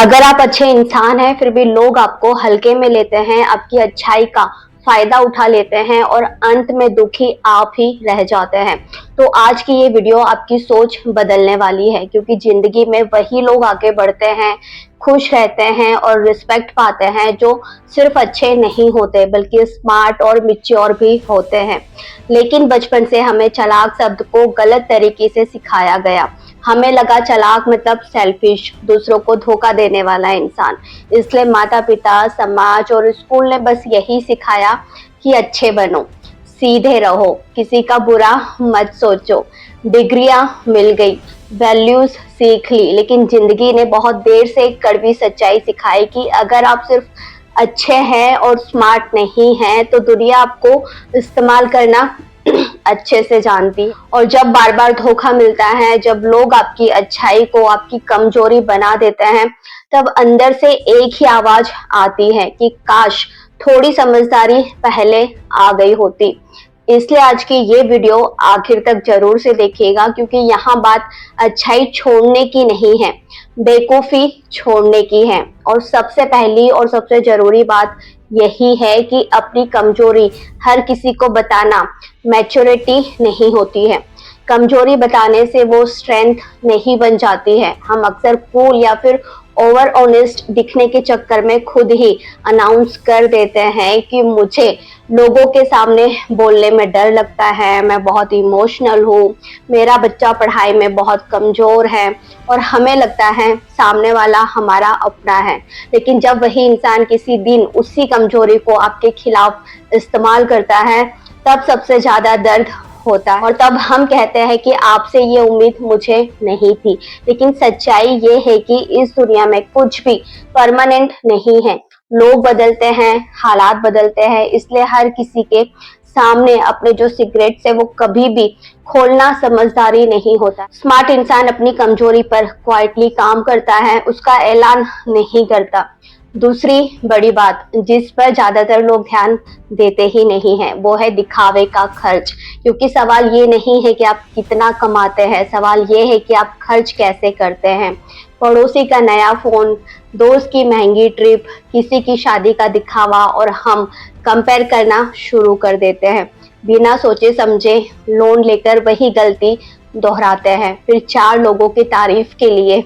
अगर आप अच्छे इंसान हैं फिर भी लोग आपको हल्के में लेते हैं, आपकी अच्छाई का फायदा उठा लेते हैं और अंत में दुखी आप ही रह जाते हैं। तो आज की ये वीडियो आपकी सोच बदलने वाली है, क्योंकि जिंदगी में वही लोग आगे बढ़ते हैं, खुश रहते हैं और रिस्पेक्ट पाते हैं जो सिर्फ अच्छे नहीं होते बल्कि स्मार्ट और मिच्योर भी होते हैं। लेकिन बचपन से हमें चालाक शब्द को गलत तरीके से सिखाया गया। हमें लगा चालाक मतलब सेल्फिश, दूसरों को धोखा देने वाला इंसान। इसलिए माता पिता, समाज और स्कूल ने बस यही सिखाया कि अच्छे बनो, सीधे रहो, किसी का बुरा मत सोचो। डिग्रियां मिल गई, वैल्यूज सीख ली, लेकिन जिंदगी ने बहुत देर से एक कड़वी सच्चाई सिखाई कि अगर आप सिर्फ अच्छे हैं और स्मार्ट नहीं हैं तो दुनिया आपको इस्तेमाल करना अच्छे से जानती। और जब बार बार धोखा मिलता है, जब लोग आपकी अच्छाई को आपकी कमजोरी बना देते हैं, तब अंदर से एक ही आवाज आती है कि काश थोड़ी समझदारी पहले आ गई होती। इसलिए आज की ये वीडियो आखिर तक जरूर से देखिएगा, क्योंकि यहाँ बात अच्छाई छोड़ने की नहीं है, बेवकूफी छोड़ने की है। और सबसे पहली और सबसे जरूरी बात यही है कि अपनी कमजोरी हर किसी को बताना मैच्योरिटी नहीं होती है। कमजोरी बताने से वो स्ट्रेंथ नहीं बन जाती है। हम अक्सर कूल या फिर ओवर ऑनेस्ट दिखने के चक्कर में खुद ही अनाउंस कर देते हैं कि मुझे लोगों के सामने बोलने में डर लगता है, मैं बहुत इमोशनल हूँ, मेरा बच्चा पढ़ाई में बहुत कमजोर है, और हमें लगता है सामने वाला हमारा अपना है। लेकिन जब वही इंसान किसी दिन उसी कमजोरी को आपके खिलाफ इस्तेमाल करता है, तब सबसे ज्यादा दर्द होता है। और तब हम कहते हैं कि आपसे ये उम्मीद मुझे नहीं थी। लेकिन सच्चाई ये है कि इस दुनिया में कुछ भी परमानेंट नहीं है। लोग बदलते हैं, हालात बदलते हैं, इसलिए हर किसी के सामने अपने जो सीक्रेट्स है वो कभी भी खोलना समझदारी नहीं होता। स्मार्ट इंसान अपनी कमजोरी पर क्वाइटली काम करता है, उसका ऐलान नहीं करता। दूसरी बड़ी बात जिस पर ज्यादातर लोग ध्यान देते ही नहीं है, वो है दिखावे का खर्च। क्योंकि सवाल ये नहीं है कि आप कितना कमाते हैं, सवाल ये है कि आप खर्च कैसे करते हैं। पड़ोसी का नया फोन, दोस्त की महंगी ट्रिप, किसी की शादी का दिखावा, और हम कंपेयर करना शुरू कर देते हैं। बिना सोचे समझे लोन लेकर वही गलती दोहराते हैं, फिर 4 लोगों की तारीफ के लिए।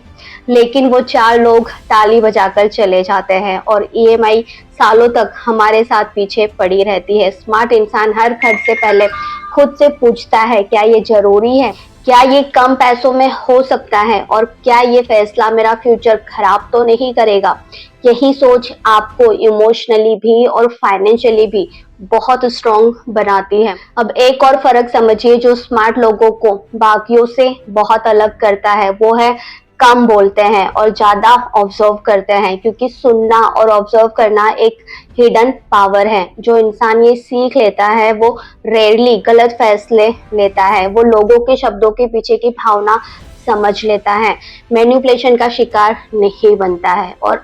लेकिन वो 4 लोग ताली बजाकर चले जाते हैं और ईएमआई सालों तक हमारे साथ पीछे पड़ी रहती है। स्मार्ट इंसान हर खर्च से पहले खुद से पूछता है, क्या ये जरूरी है, क्या ये कम पैसों में हो सकता है, और क्या ये फैसला मेरा फ्यूचर खराब तो नहीं करेगा। यही सोच आपको इमोशनली भी और फाइनेंशियली भी बहुत स्ट्रॉन्ग बनाती है। अब एक और फर्क समझिए जो स्मार्ट लोगों को बाकियों से बहुत अलग करता है, वो है कम बोलते हैं और ज्यादा ऑब्जर्व करते हैं। क्योंकि सुनना और ऑब्जर्व करना एक हिडन पावर है। जो इंसान ये सीख लेता है वो रेयरली गलत फैसले लेता है, वो लोगों के शब्दों के पीछे की भावना समझ लेता है, मैनिपुलेशन का शिकार नहीं बनता है, और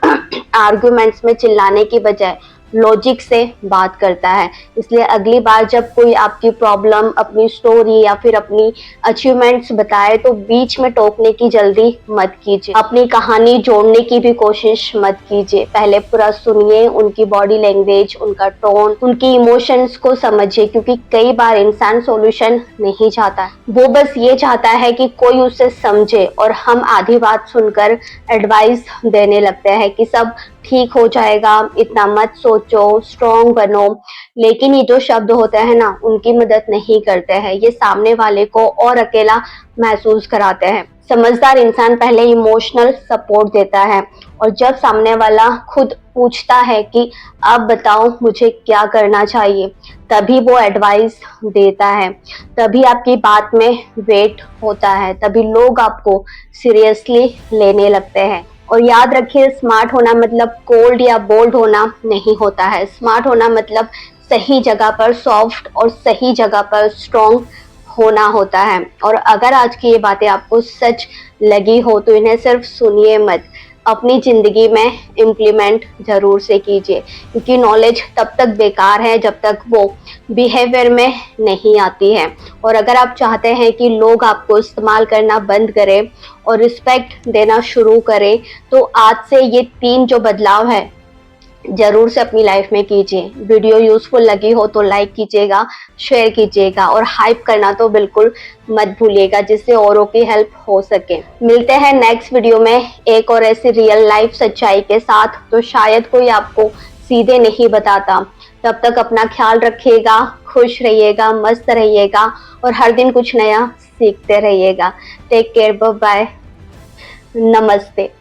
आर्गुमेंट्स में चिल्लाने की बजाय लॉजिक से बात करता है। इसलिए अगली बार जब कोई आपकी प्रॉब्लम, अपनी स्टोरी या फिर अपनी अचीवमेंट्स बताए तो बीच में टोकने की जल्दी मत कीजिए, अपनी कहानी जोड़ने की भी कोशिश मत कीजिए। पहले पूरा सुनिए, उनकी बॉडी लैंग्वेज, उनका टोन, उनकी इमोशंस को समझिए। क्योंकि कई बार इंसान सॉल्यूशन नहीं चाहता, वो बस ये चाहता है कि कोई उसे समझे, और हम आधी बात सुनकर एडवाइस देने लगते हैं कि सब ठीक हो जाएगा, इतना मत सोचो, स्ट्रॉन्ग बनो। लेकिन ये जो शब्द होते हैं ना, उनकी मदद नहीं करते हैं, ये सामने वाले को और अकेला महसूस कराते हैं। समझदार इंसान पहले इमोशनल सपोर्ट देता है, और जब सामने वाला खुद पूछता है कि अब बताओ मुझे क्या करना चाहिए, तभी वो एडवाइस देता है, तभी आपकी बात में वेट होता है, तभी लोग आपको सीरियसली लेने लगते हैं। और याद रखिए, स्मार्ट होना मतलब कोल्ड या बोल्ड होना नहीं होता है। स्मार्ट होना मतलब सही जगह पर सॉफ्ट और सही जगह पर स्ट्रॉन्ग होना होता है। और अगर आज की ये बातें आपको सच लगी हो तो इन्हें सिर्फ सुनिए मत, अपनी ज़िंदगी में इम्प्लीमेंट ज़रूर से कीजिए, क्योंकि नॉलेज तब तक बेकार है जब तक वो बिहेवियर में नहीं आती है। और अगर आप चाहते हैं कि लोग आपको इस्तेमाल करना बंद करें और रिस्पेक्ट देना शुरू करें, तो आज से ये 3 जो बदलाव है ज़रूर से अपनी लाइफ में कीजिए। वीडियो यूज़फुल लगी हो तो लाइक कीजिएगा, शेयर कीजिएगा और हाइप करना तो बिल्कुल मत भूलिएगा, जिससे औरों की हेल्प हो सके। मिलते हैं नेक्स्ट वीडियो में एक और ऐसी रियल लाइफ सच्चाई के साथ, तो शायद कोई आपको सीधे नहीं बताता। तब तक अपना ख्याल रखिएगा, खुश रहिएगा, मस्त रहिएगा और हर दिन कुछ नया सीखते रहिएगा। टेक केयर, बाय बाय, नमस्ते।